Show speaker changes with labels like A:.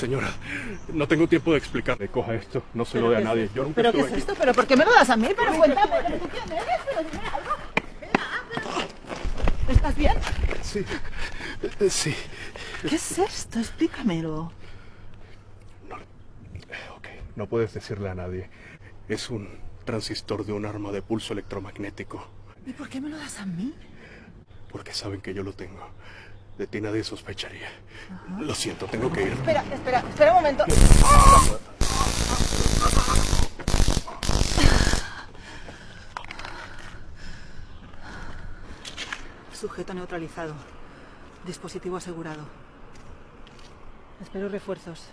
A: Señora, no tengo tiempo de explicarle. Coja esto, no se lo dé a nadie. Yo nunca
B: ¿Pero qué
A: estuve
B: es
A: aquí.
B: esto? ¿Pero por qué me lo das a mí? Pero cuéntame, ¿pero tú quién eres? Pero dime algo. Venga, ¿estás bien?
A: Sí, sí.
B: ¿Qué es esto? Explícamelo.
A: No, ok, no puedes decirle a nadie. Es un transistor de un arma de pulso electromagnético.
B: ¿Y por qué me lo das a mí?
A: Porque saben que yo lo tengo. De ti nadie sospecharía. Lo siento, tengo que ir.
B: Espera un momento. Sujeto neutralizado. Dispositivo asegurado. Espero refuerzos.